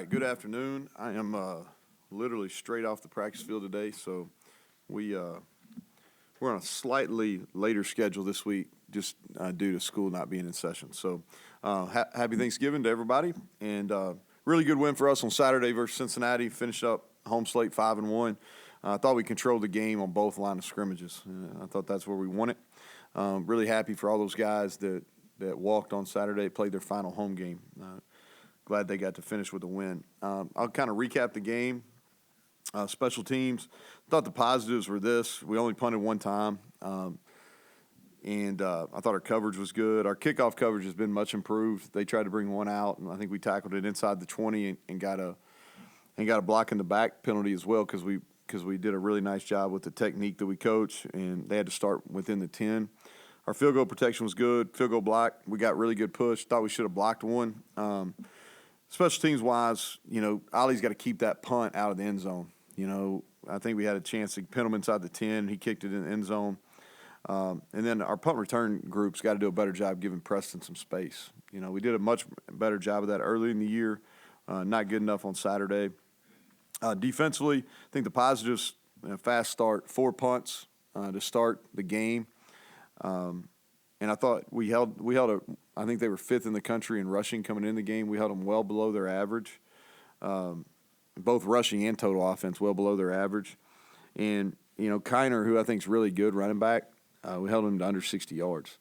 right, good afternoon. I am literally straight off the practice field today, so we're on a slightly later schedule this week, just due to school not being in session. So, happy Thanksgiving to everybody, and really good win for us on Saturday versus Cincinnati. Finished up home slate 5-1. I thought we controlled the game on both line of scrimmages. I thought that's where we won it. Really happy for all those guys that walked on Saturday, played their final home game. Glad they got to finish with a win. I'll kind of recap the game. Special teams, thought the positives were this. We only punted one time, and I thought our coverage was good. Our kickoff coverage has been much improved. They tried to bring one out, and I think we tackled it inside the 20 and got a block in the back penalty as well because we did a really nice job with the technique that we coach, and they had to start within the 10. Our field goal protection was good. Field goal block, we got really good push. Thought we should have blocked one. Special teams wise, Ollie's got to keep that punt out of the end zone. I think we had a chance to pin him inside the 10. He kicked it in the end zone. And then our punt return group's got to do a better job giving Preston some space. We did a much better job of that early in the year. Not good enough on Saturday. Defensively, I think the positives, fast start, 4 punts to start the game. And I thought we held I think they were 5th in the country in rushing coming in the game. We held them well below their average. Both rushing and total offense well below their average. And, Kiner, who I think is really good running back, we held him to under 60 yards.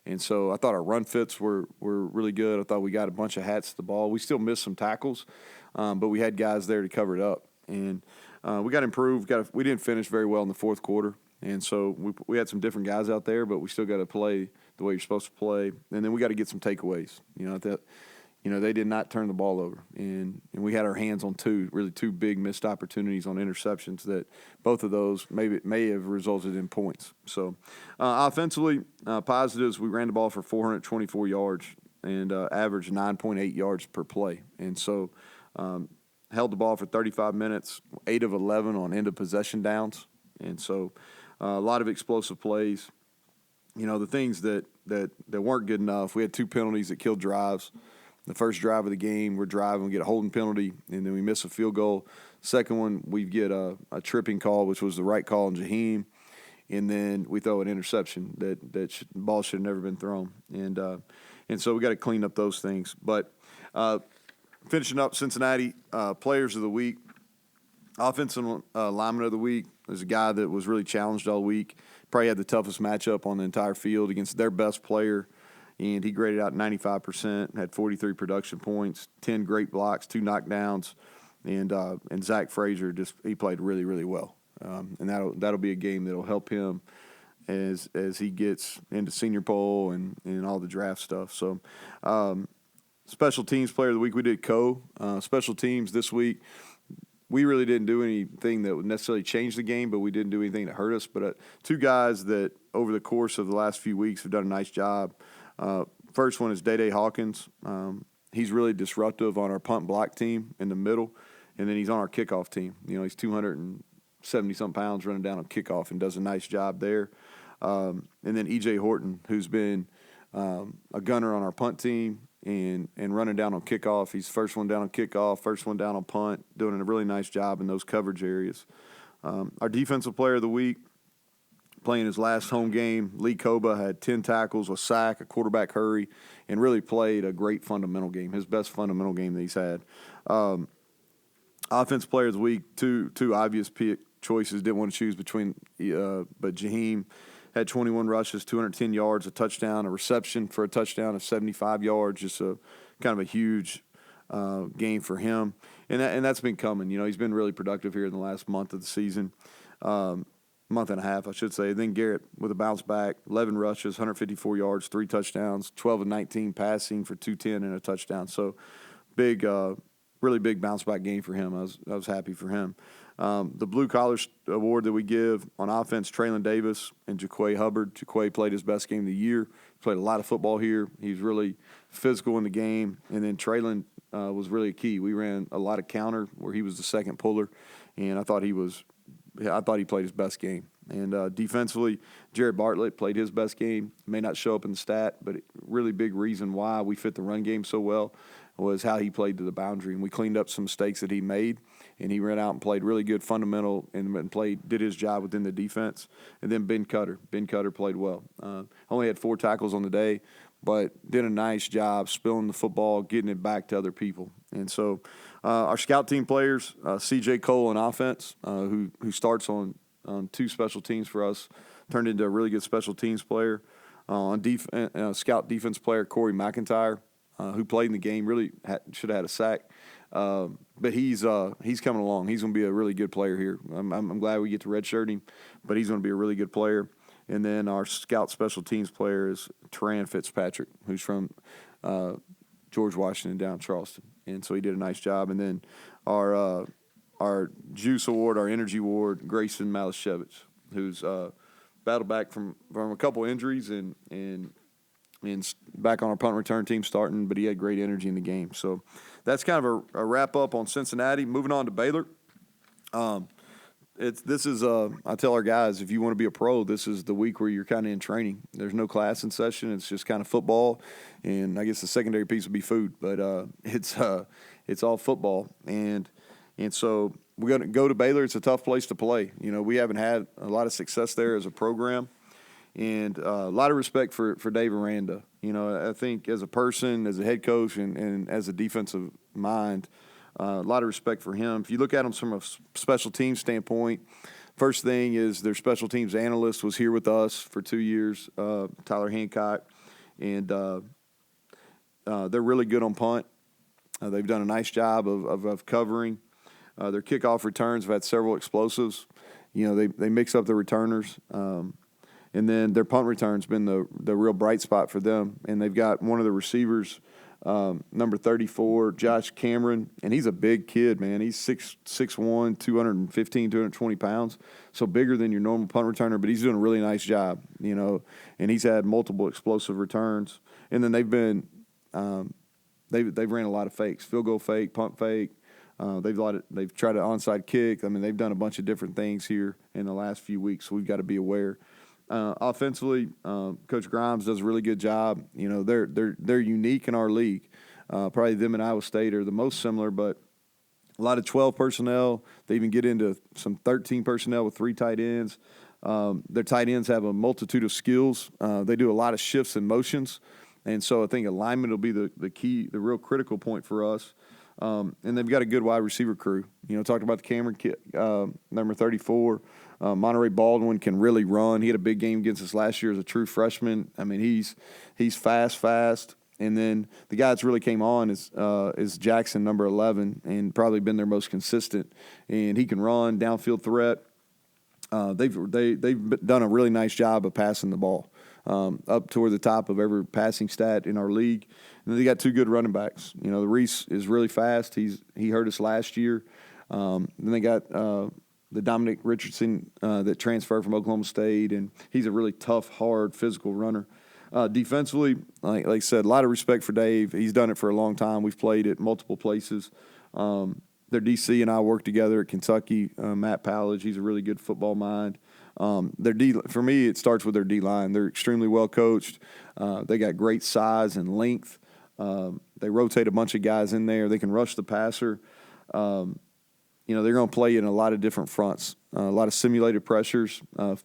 And so I thought our run fits were really good. I thought we got a bunch of hats to the ball. We still missed some tackles, but we had guys there to cover it up. And we got improved. We didn't finish very well in the fourth quarter. And so we had some different guys out there, but we still got to play the way you're supposed to play. And then we got to get some takeaways. They did not turn the ball over. And we had our hands on two big missed opportunities on interceptions that both of those may have resulted in points. So offensively, positives, we ran the ball for 424 yards and averaged 9.8 yards per play. And so held the ball for 35 minutes, 8 of 11 on end-of-possession downs. And so a lot of explosive plays. The things that weren't good enough, we had 2 penalties that killed drives. The first drive of the game, we're driving, we get a holding penalty, and then we miss a field goal. Second one, we get a tripping call, which was the right call on Jaheim, and then we throw an interception that the ball should have never been thrown. And so we got to clean up those things. But finishing up Cincinnati, players of the week, offensive lineman of the week. There's a guy that was really challenged all week. Probably had the toughest matchup on the entire field against their best player, and he graded out 95%, had 43 production points, 10 great blocks, 2 knockdowns, and Zach Frazier he played really, really well. And that'll be a game that'll help him as he gets into Senior Bowl and all the draft stuff. So special teams player of the week, we did special teams this week. We really didn't do anything that would necessarily change the game, but we didn't do anything that hurt us. But 2 guys that over the course of the last few weeks have done a nice job. First one is Day Hawkins. He's really disruptive on our punt block team in the middle, and then he's on our kickoff team. He's 270-something pounds running down on kickoff and does a nice job there. And then E.J. Horton, who's been a gunner on our punt team and running down on kickoff. He's first one down on kickoff, first one down on punt, doing a really nice job in those coverage areas. Our defensive player of the week, playing his last home game, Lee Koba had 10 tackles, a sack, a quarterback hurry, and really played a great fundamental game, his best fundamental game that he's had. Offensive player of the week, two obvious pick choices, didn't want to choose between, but Jaheim had 21 rushes, 210 yards, a touchdown, a reception for a touchdown of 75 yards, just a kind of a huge game for him. And that's been coming. He's been really productive here in the last month of the season, month and a half, I should say. Then Garrett with a bounce back, 11 rushes, 154 yards, 3 touchdowns, 12 of 19 passing for 210 and a touchdown. So big, really big bounce back game for him. I was happy for him. The Blue Collar Award that we give on offense, Traylon Davis and Jaquay Hubbard. Jaquay played his best game of the year. Played a lot of football here. He's really physical in the game. And then Traylon was really a key. We ran a lot of counter where he was the second puller, and I thought he played his best game. And defensively, Jared Bartlett played his best game. May not show up in the stat, but really big reason why we fit the run game so well. was how he played to the boundary. And we cleaned up some mistakes that he made, and he ran out and played really good fundamental and did his job within the defense. And then Ben Cutter played well. Only had 4 tackles on the day, but did a nice job spilling the football, getting it back to other people. And so our scout team players, C.J. Cole on offense, who starts on 2 special teams for us, turned into a really good special teams player. Scout defense player Corey McIntyre, who played in the game, really should have had a sack. But he's coming along. He's going to be a really good player here. I'm glad we get to redshirt him, but he's going to be a really good player. And then our scout special teams player is Teran Fitzpatrick, who's from George Washington down Charleston. And so he did a nice job. And then our Juice Award, our Energy Award, Grayson Malashevich, who's battled back from a couple injuries and back on our punt return team starting, but he had great energy in the game. So that's kind of a wrap-up on Cincinnati. Moving on to Baylor. I tell our guys, if you want to be a pro, this is the week where you're kind of in training. There's no class in session. It's just kind of football, and I guess the secondary piece would be food. But it's all football, and so we're going to go to Baylor. It's a tough place to play. You know, we haven't had a lot of success there as a program, and a lot of respect for Dave Aranda. You know, I think as a person, as a head coach, and as a defensive mind, a lot of respect for him. If you look at him from a special teams standpoint, first thing is their special teams analyst was here with us for 2 years, Tyler Hancock, and they're really good on punt. They've done a nice job of covering. Their kickoff returns have had several explosives. You know, they mix up the returners. And then their punt return's been the real bright spot for them. And they've got one of the receivers, number 34, Josh Cameron, and he's a big kid, man. He's 6'1", 215, 220 pounds, so bigger than your normal punt returner, but he's doing a really nice job, you know, and he's had multiple explosive returns. And then they've been they've ran a lot of fakes, field goal fake, punt fake. They've tried an onside kick. I mean, they've done a bunch of different things here in the last few weeks, so we've got to be aware. Offensively, Coach Grimes does a really good job. You know, they're unique in our league. Probably them and Iowa State are the most similar, but a lot of 12 personnel. They even get into some 13 personnel with 3 tight ends. Their tight ends have a multitude of skills. They do a lot of shifts and motions, and so I think alignment will be the key, the real critical point for us. And they've got a good wide receiver crew. You know, talked about the Cameron kid, number 34. Monterey Baldwin can really run. He had a big game against us last year as a true freshman. I mean, he's fast. And then the guy that's really came on is Jackson, number 11, and probably been their most consistent. And he can run, downfield threat. They've done a really nice job of passing the ball up toward the top of every passing stat in our league. And then they got 2 good running backs. You know, the Reese is really fast. He hurt us last year. Then they got the Dominic Richardson that transferred from Oklahoma State, and he's a really tough, hard, physical runner. Defensively, like I said, a lot of respect for Dave. He's done it for a long time. We've played at multiple places. Their DC and I work together at Kentucky. Matt Pallage, he's a really good football mind. For me, it starts with their D-line. They're extremely well coached. They got great size and length. They rotate a bunch of guys in there. They can rush the passer. You know, they're going to play in a lot of different fronts, a lot of simulated pressures, 4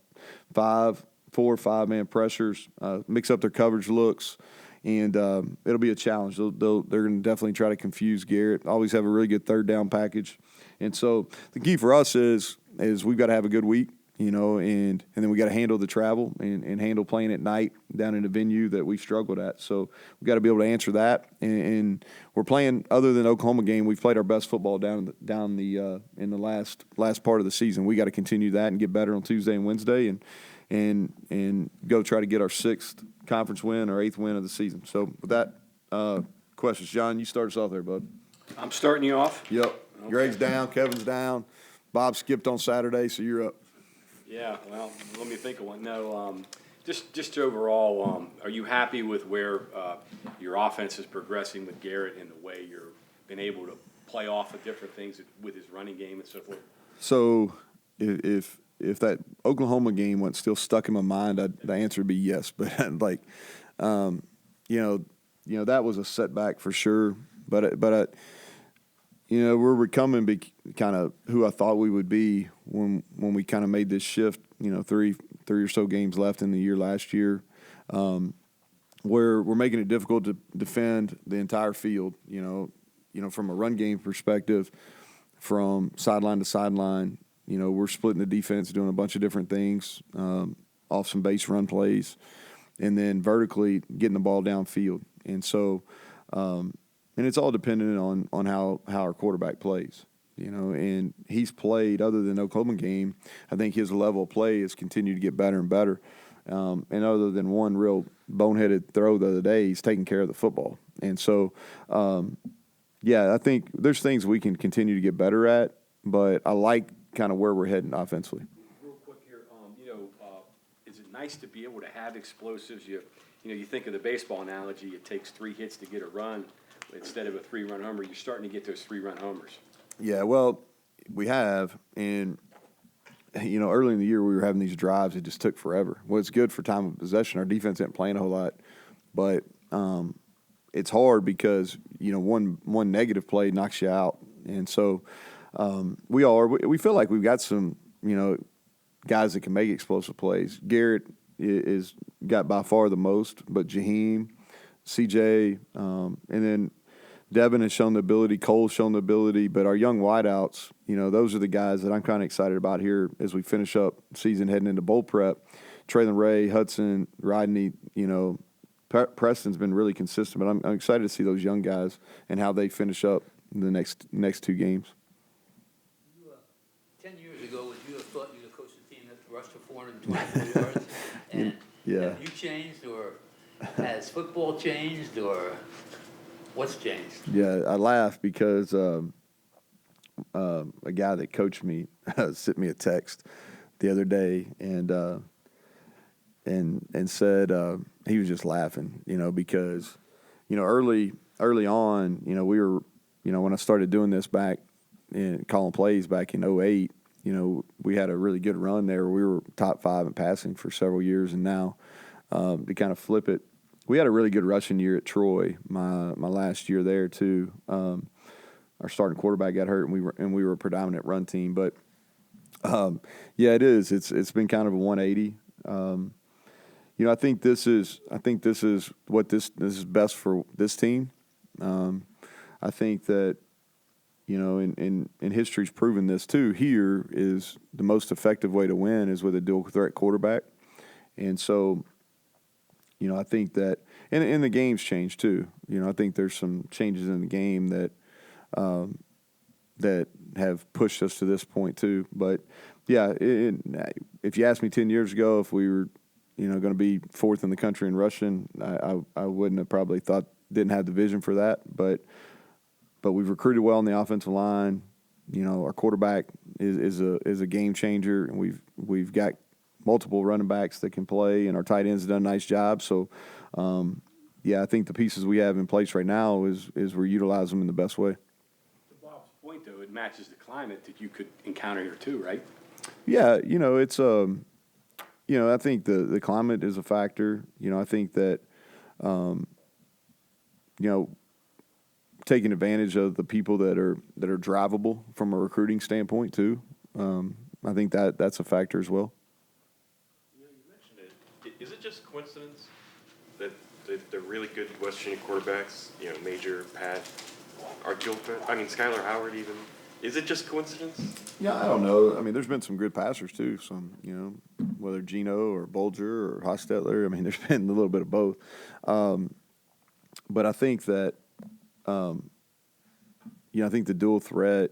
or 5 man pressures, mix up their coverage looks, and it'll be a challenge. They're going to definitely try to confuse Garrett. Always have a really good third down package, and so the key for us is we've got to have a good week, you know, and then we got to handle the travel and handle playing at night down in a venue that we've struggled at. So we've got to be able to answer that. And we're playing, other than the Oklahoma game, we've played our best football down the in the last part of the season. We got to continue that and get better on Tuesday and Wednesday and go try to get our 6th conference win or 8th win of the season. So with that, questions, John, you start us off there, bud. I'm starting you off? Yep. Okay. Greg's down, Kevin's down. Bob skipped on Saturday, so you're up. Yeah, well, let me think of one. No, just overall, are you happy with where your offense is progressing with Garrett and the way you're been able to play off of different things with his running game and so forth? So if that Oklahoma game went still stuck in my mind, the answer would be yes. But like, you know, that was a setback for sure. But we're becoming kind of who I thought we would be when we kind of made this shift. Three or so games left in the year last year, where we're making it difficult to defend the entire field. From a run game perspective, from sideline to sideline. We're splitting the defense, doing a bunch of different things, off some base run plays, and then vertically getting the ball downfield. And so, and it's all dependent on how our quarterback plays. And he's played, other than the Oklahoma game, I think his level of play has continued to get better and better. And other than one real boneheaded throw the other day, he's taking care of the football. And so, I think there's things we can continue to get better at, but I like kind of where we're heading offensively. Real quick here, is it nice to be able to have explosives? You think of the baseball analogy, it takes 3 hits to get a run instead of a 3-run homer. You're starting to get those 3-run homers. Yeah, well, we have, and early in the year we were having these drives. It just took forever. Well, it's good for time of possession. Our defense isn't playing a whole lot, but it's hard because one negative play knocks you out, and so we feel like we've got some guys that can make explosive plays. Garrett is got by far the most, but Jaheim, CJ, and then Devin has shown the ability. Cole's shown the ability, but our young wideouts, those are the guys that I'm kind of excited about here as we finish up season heading into bowl prep. Traylon Ray, Hudson, Rodney, Preston's been really consistent, but I'm excited to see those young guys and how they finish up in the next 2 games. 10 years ago, would you have thought you'd have coached a team that rushed for 424 yards? And have you changed, or has football changed, or what's changed? Yeah, I laugh because a guy that coached me sent me a text the other day and said he was just laughing, because early on, we were, when I started doing this back in calling plays back in 2008, we had a really good run there. We were top 5 in passing for several years, and now to kind of flip it, we had a really good rushing year at Troy. My last year there too. Our starting quarterback got hurt, and we were a predominant run team. But it is. It's been kind of a 180. I think this is what this is best for this team. I think that in history's proven this too. Here is the most effective way to win is with a dual threat quarterback, and so. I think that, and the game's changed too. I think there's some changes in the game that that have pushed us to this point too. But if you asked me 10 years ago if we were, going to be 4th in the country in rushing, I wouldn't have probably didn't have the vision for that. But we've recruited well on the offensive line. Our quarterback is a game changer, and we've got multiple running backs that can play, and our tight ends have done a nice job. So, I think the pieces we have in place right now is we're utilizing them in the best way. To Bob's point, though, it matches the climate that you could encounter here too, right? Yeah, it's I think the climate is a factor. I think that taking advantage of the people that are drivable from a recruiting standpoint too. I think that's a factor as well. You mentioned it. Is it just coincidence that the really good West Virginia quarterbacks, Major, Pat, are dual threat? I mean, Skylar Howard even. Is it just coincidence? Yeah, I don't know. I mean, there's been some good passers too. Some, whether Geno or Bolger or Hostetler. I mean, there's been a little bit of both. But I think that, I think the dual threat.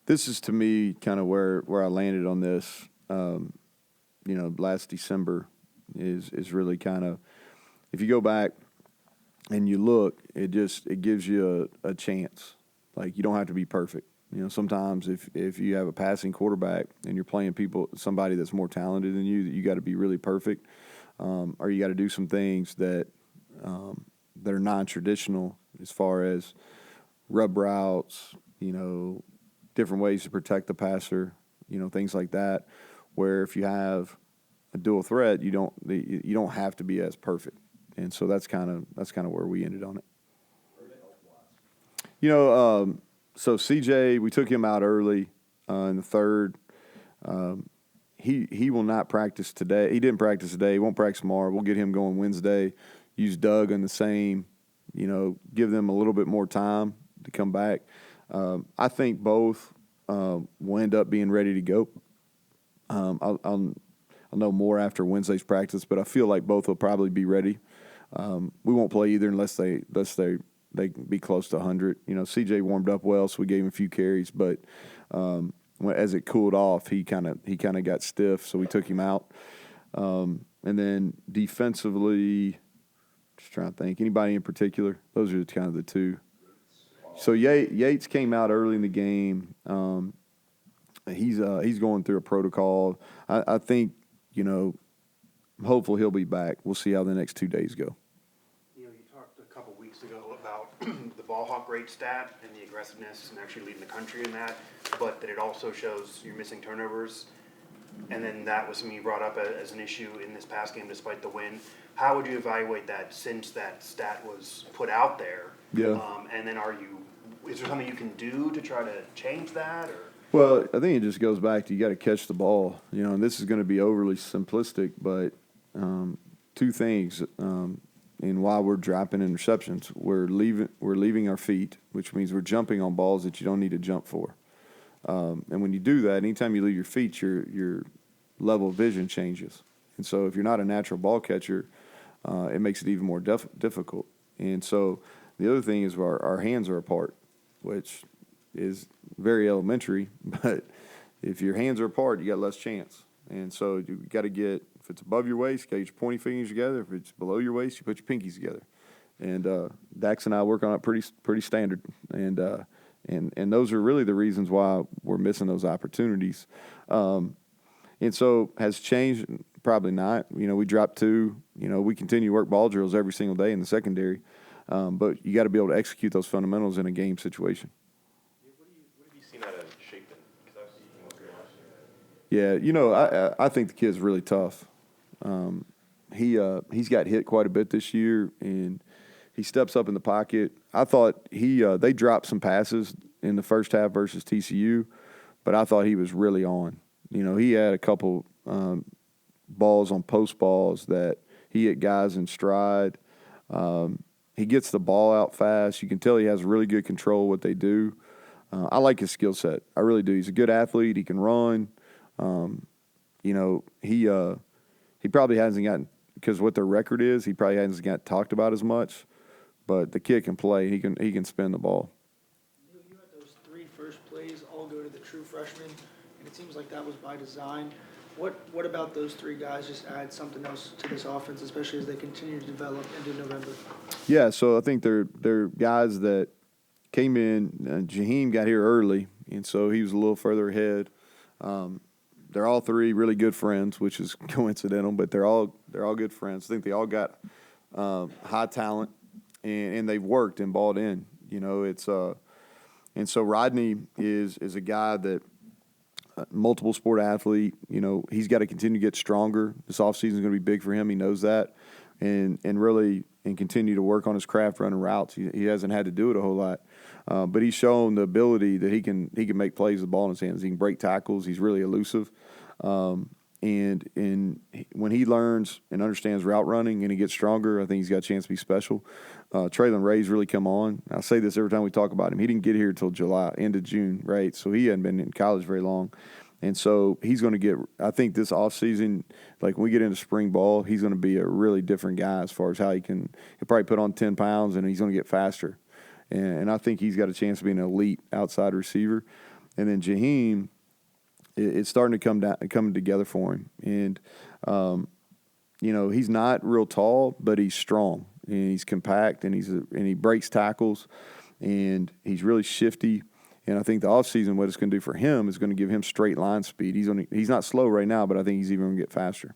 This is to me kind of where I landed on this. Last December is really kind of, if you go back and you look, it gives you a chance. Like, you don't have to be perfect. Sometimes if you have a passing quarterback and you're playing somebody that's more talented than you got to be really perfect, or you got to do some things that are non-traditional as far as rub routes, different ways to protect the passer, things like that. Where if you have a dual threat, you don't have to be as perfect, and so that's kind of where we ended on it. So CJ, we took him out early in the third. He will not practice today. He didn't practice today. He won't practice tomorrow. We'll get him going Wednesday. Use Doug in the same, give them a little bit more time to come back. I think both will end up being ready to go. I'll know more after Wednesday's practice, but I feel like both will probably be ready. We won't play either unless they can be close to 100. CJ warmed up well, so we gave him a few carries, but as it cooled off, he kind of got stiff, so we took him out. And then defensively, just trying to think, anybody in particular? Those are kind of the two. So Yates came out early in the game. He's going through a protocol. I think, I'm hopeful he'll be back. We'll see how the next 2 days go. You talked a couple weeks ago about the ball hawk rate stat and the aggressiveness and actually leading the country in that, but that it also shows you're missing turnovers. And then that was something you brought up as an issue in this past game despite the win. How would you evaluate that since that stat was put out there? Yeah. And then is there something you can do to try to change that? Or? Well, I think it just goes back to you got to catch the ball. And this is going to be overly simplistic, but two things. And while we're dropping interceptions, we're leaving our feet, which means we're jumping on balls that you don't need to jump for. And when you do that, anytime you leave your feet, your level of vision changes. And so if you're not a natural ball catcher, it makes it even more difficult. And so the other thing is our hands are apart, which is very elementary, but if your hands are apart, you got less chance. And so you got to if it's above your waist, you got to get your pointing fingers together. If it's below your waist, you put your pinkies together. And Dax and I work on it pretty standard. And those are really the reasons why we're missing those opportunities. And so has changed? Probably not. We dropped 2. We continue to work ball drills every single day in the secondary. But you got to be able to execute those fundamentals in a game situation. What have you seen out of Chapin? Because I've seen him up here last year. Yeah, I think the kid's really tough. He's got hit quite a bit this year, and he steps up in the pocket. I thought they dropped some passes in the first half versus TCU, but I thought he was really on. He had a couple balls on post balls that he hit guys in stride. He gets the ball out fast. You can tell he has really good control of what they do. I like his skill set. I really do. He's a good athlete. He can run. He probably hasn't gotten, because what their record is, he probably hasn't got talked about as much. But the kid can play. He can spin the ball. You had those 3 first plays all go to the true freshman, and it seems like that was by design. What about those 3 guys just add something else to this offense, especially as they continue to develop into November? Yeah, so I think they're guys that came in. Jaheim got here early, and so he was a little further ahead. They're all 3 really good friends, which is coincidental, but they're all good friends. I think they all got high talent, and they've worked and bought in. And so Rodney is a guy that multiple sport athlete. He's got to continue to get stronger. This offseason is going to be big for him. He knows that, and continue to work on his craft running routes. He hasn't had to do it a whole lot, but he's shown the ability that he can make plays with the ball in his hands. He can break tackles. He's really elusive, and when he learns and understands route running and he gets stronger, I think he's got a chance to be special. Traylon Ray's really come on. I say this every time we talk about him. He didn't get here until end of June, right? So he hadn't been in college very long. And so he's going to get – I think this offseason, like when we get into spring ball, he's going to be a really different guy as far as how he'll probably put on 10 pounds and he's going to get faster. And I think he's got a chance to be an elite outside receiver. And then Jaheim, it's starting to come together for him. And, he's not real tall, but he's strong. And he's compact, and he breaks tackles, and he's really shifty. And I think the offseason, what it's going to do for him is going to give him straight line speed. He's not slow right now, but I think he's even going to get faster.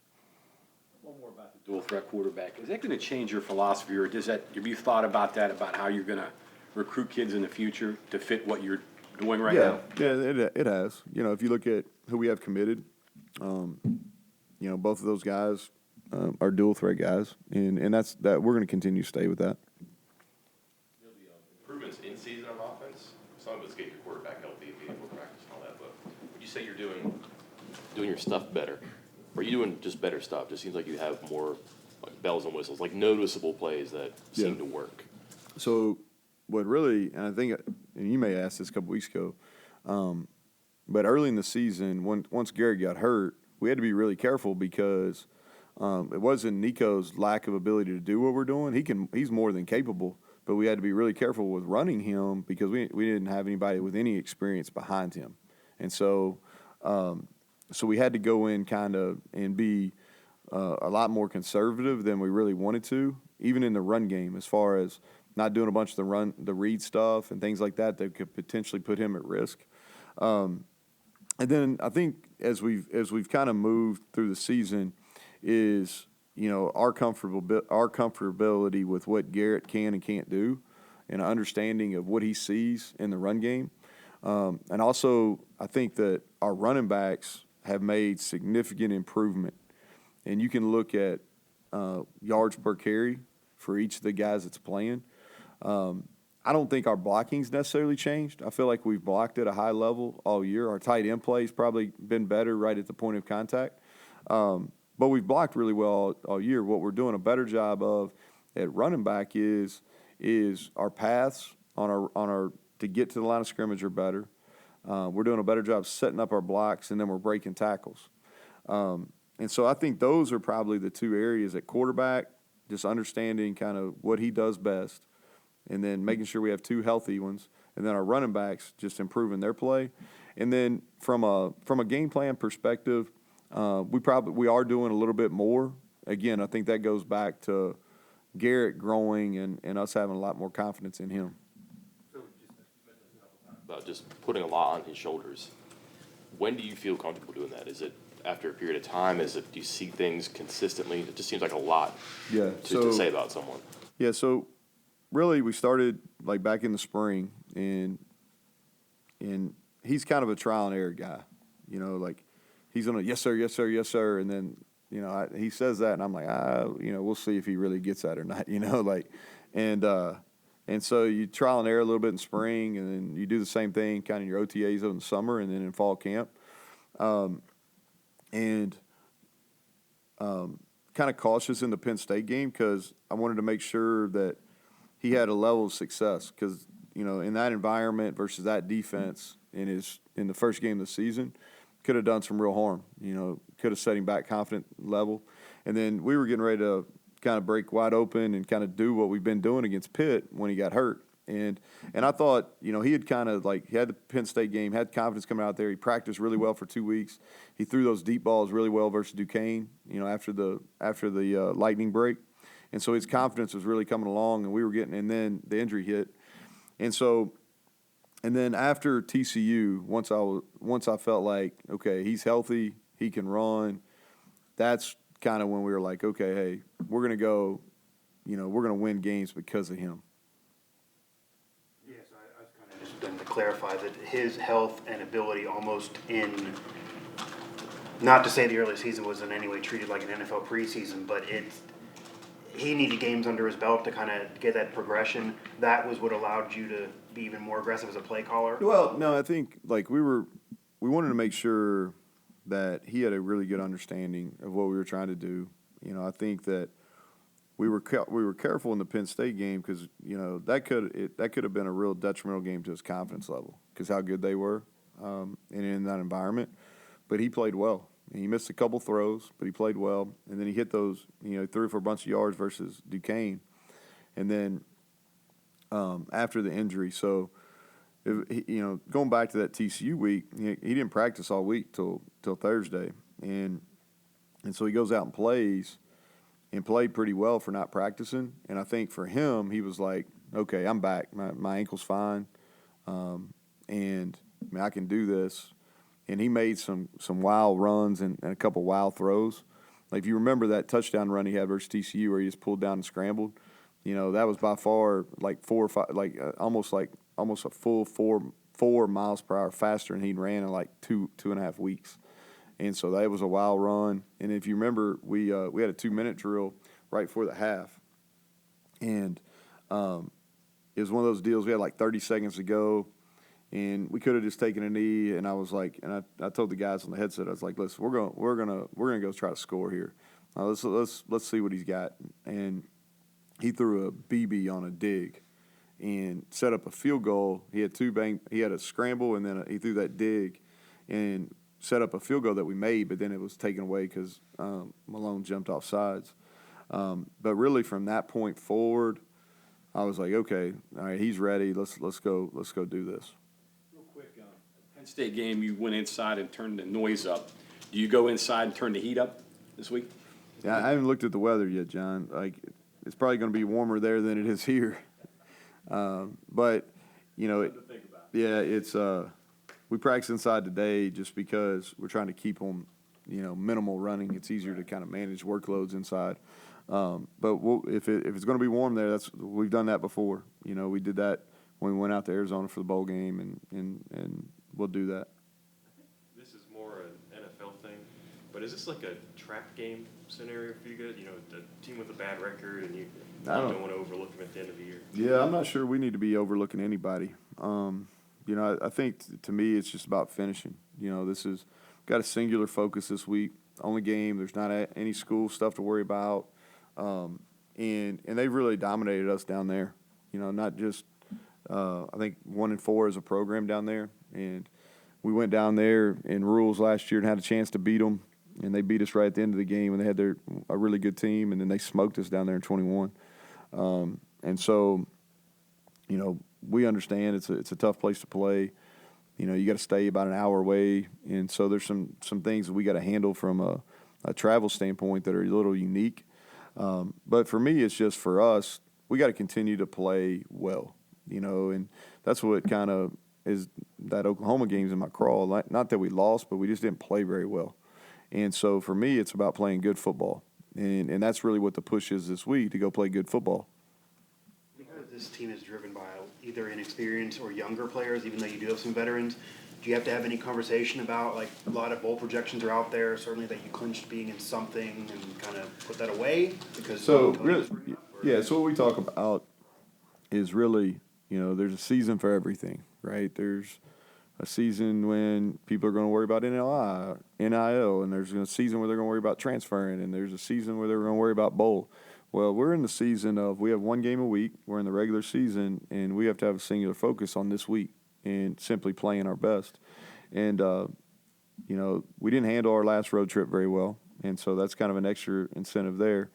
One more about the dual threat quarterback. Is that going to change your philosophy, or have you thought about that, about how you're going to recruit kids in the future to fit what you're doing right now? Yeah, it has. If you look at who we have committed, both of those guys are dual threat guys, and that's that. We're going to continue to stay with that. Improvements in season on offense? say you're doing your stuff better, or are you doing just better stuff? Just seems like you have more like bells and whistles, like noticeable plays that seem Yeah. to work. So what really, and I think, and you may have asked this a couple weeks ago, but early in the season, once Garrett got hurt, we had to be really careful because it wasn't Nico's lack of ability to do what we're doing. He's more than capable, but we had to be really careful with running him because we didn't have anybody with any experience behind him, and so we had to go in kind of and be a lot more conservative than we really wanted to, even in the run game, as far as not doing a bunch of the read stuff and things like that could potentially put him at risk. And then I think as we've kind of moved through the season, is our comfortability with what Garrett can and can't do, and an understanding of what he sees in the run game, and also I think that our running backs have made significant improvement, and you can look at yards per carry for each of the guys that's playing. I don't think our blocking's necessarily changed. I feel like we've blocked at a high level all year. Our tight end play's probably been better right at the point of contact. But we've blocked really well all year. What we're doing a better job of at running back is our paths on our to get to the line of scrimmage are better. We're doing a better job setting up our blocks, and then we're breaking tackles. And so I think those are probably the two areas at quarterback, just understanding kind of what he does best, and then making sure we have two healthy ones, and then our running backs just improving their play. And then from a game plan perspective, we are doing a little bit more. Again, I think that goes back to Garrett growing and us having a lot more confidence in him. About just putting a lot on his shoulders. When do you feel comfortable doing that? Is it after a period of time? Do you see things consistently? It just seems like a lot to say about someone. Yeah, so really we started like back in the spring, and he's kind of a trial and error guy. Like he's gonna yes sir, yes sir, yes sir, and then he says that, and I'm like we'll see if he really gets that or not. And so you trial and error a little bit in spring, and then you do the same thing kind of in your OTAs in the summer and then in fall camp. Kind of cautious in the Penn State game because I wanted to make sure that he had a level of success because, in that environment versus that defense in the first game of the season, could have done some real harm. Could have set him back confident level. And then we were getting ready to kind of break wide open and kind of do what we've been doing against Pitt when he got hurt. And I thought, he had kind of he had the Penn State game, had confidence coming out there. He practiced really well for 2 weeks. He threw those deep balls really well versus Duquesne, after the lightning break. And so his confidence was really coming along, and we were and then the injury hit. And then after TCU, once I felt like, okay, he's healthy, he can run, that's kind of when we were like, okay, hey, we're going to go, we're going to win games because of him. Yes, I was kind of just going to clarify that his health and ability almost in, not to say the early season was in any way treated like an NFL preseason, but he needed games under his belt to kind of get that progression. That was what allowed you to be even more aggressive as a play caller? Well, no, I think we wanted to make sure that he had a really good understanding of what we were trying to do. I think that we were careful in the Penn State game because that could have been a real detrimental game to his confidence level because how good they were and in that environment. But he played well. And he missed a couple throws, but he played well. And then he hit those, threw for a bunch of yards versus Duquesne. And then after the injury, so going back to that TCU week, he didn't practice all week till Thursday, and so he goes out and plays, and played pretty well for not practicing. And I think for him, he was like, okay, I'm back. My ankle's fine, and I can do this. And he made some wild runs and a couple wild throws. Like if you remember that touchdown run he had versus TCU where he just pulled down and scrambled, that was by far like 4 or 5, almost a full 4 miles per hour faster than he'd ran in like 2.5 weeks. And so that was a wild run. And if you remember, we had a 2-minute drill right before the half, and it was one of those deals. We had like 30 seconds to go, And we could have just taken a knee, and I was like, and I told the guys on the headset, I was like, listen, we're gonna go try to score here. Let's see what he's got. And he threw a BB on a dig and set up a field goal. He had he had a scramble, and then he threw that dig and set up a field goal that we made, but then it was taken away because Malone jumped off sides. But really from that point forward, I was like, okay, all right, he's ready. Let's go do this. Real quick, Penn State game, you went inside and turned the noise up. Do you go inside and turn the heat up this week? Yeah, I haven't looked at the weather yet, John. Like, it's probably going to be warmer there than it is here. But you know, it's we practice inside today just because we're trying to keep them, minimal running. It's easier to kind of manage workloads inside. But if it's going to be warm there, we've done that before. We did that when we went out to Arizona for the bowl game, and we'll do that. This is more an NFL thing, but is this like a trap game scenario for you guys? The team with a bad record, and you don't want to overlook them at the end of the year. Yeah, I'm not sure we need to be overlooking anybody. I think to me it's just about finishing. This is got a singular focus this week. Only game. There's not any school stuff to worry about. And they've really dominated us down there. Not just I think 1-4 as a program down there, and we went down there in rules last year and had a chance to beat them, and they beat us right at the end of the game, and they had a really good team, and then they smoked us down there in 21. And so, we understand it's a tough place to play. You got to stay about an hour away, and so there's some things that we got to handle from a travel standpoint that are a little unique. But for me, it's just for us, we got to continue to play well, and that's what kind of is that Oklahoma game's in my crawl. Not that we lost, but we just didn't play very well. And so for me, it's about playing good football, and that's really what the push is this week, to go play good football. Because this team is driven by either inexperienced or younger players, even though you do have some veterans. Do you have to have any conversation about, like, a lot of bowl projections are out there, certainly that you clinched being in something and kind of put that away? Because so what we talk about is really, there's a season for everything, right? There's a season when people are going to worry about NIL, and there's a season where they're going to worry about transferring, and there's a season where they're going to worry about bowl. Well, we're in the season of we have one game a week. We're in the regular season, and we have to have a singular focus on this week and simply playing our best. And, we didn't handle our last road trip very well, and so that's kind of an extra incentive there.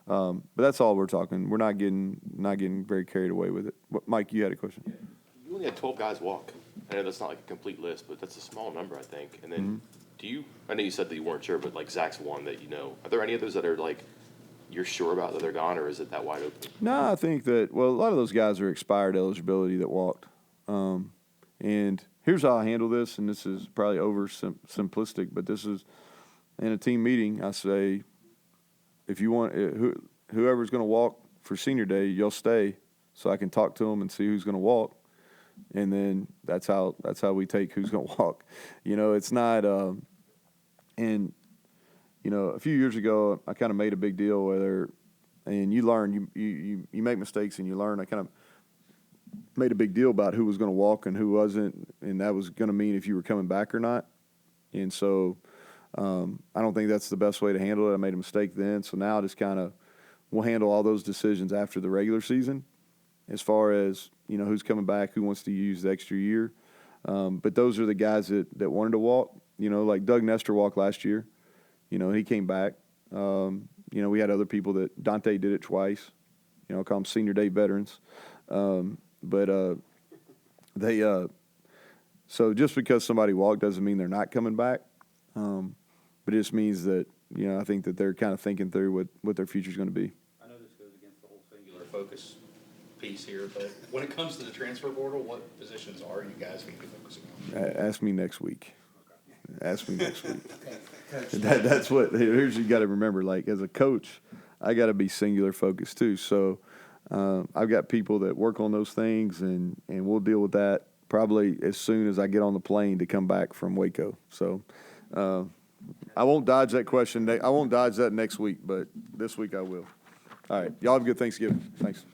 But that's all we're talking. We're not getting very carried away with it. Mike, you had a question? Yeah. You only had 12 guys walk. I know that's not like a complete list, but that's a small number, I think. And then I know you said that you weren't sure, but like Zach's one that are there any others that are like you're sure about that they're gone, or is it that wide open? No, I think that, a lot of those guys are expired eligibility that walked. And here's how I handle this, and this is probably simplistic, but this is in a team meeting. I say, if you want, whoever's going to walk for senior day, you'll stay so I can talk to them and see who's going to walk. And then that's how we take who's going to walk. It's not, a few years ago, I kind of made a big deal and you learn, you make mistakes and you learn. I kind of made a big deal about who was going to walk and who wasn't, and that was going to mean if you were coming back or not. And so I don't think that's the best way to handle it. I made a mistake then, so now just kind of we'll handle all those decisions after the regular season as far as, who's coming back, who wants to use the extra year. But those are the guys that wanted to walk, like Doug Nestor walked last year. He came back. We had other people Dante did it twice. I call them senior day veterans. So just because somebody walked doesn't mean they're not coming back. But it just means that, I think that they're kind of thinking through what their future's going to be. I know this goes against the whole singular focus piece here, but when it comes to the transfer portal, what positions are you guys going to be focusing on? Ask me next week. Ask me next week. That's what, here's you got to remember, like as a coach, I got to be singular focused too. So I've got people that work on those things, and we'll deal with that probably as soon as I get on the plane to come back from Waco. So I won't dodge that question. I won't dodge that next week, but this week I will. All right. Y'all have a good Thanksgiving. Thanks.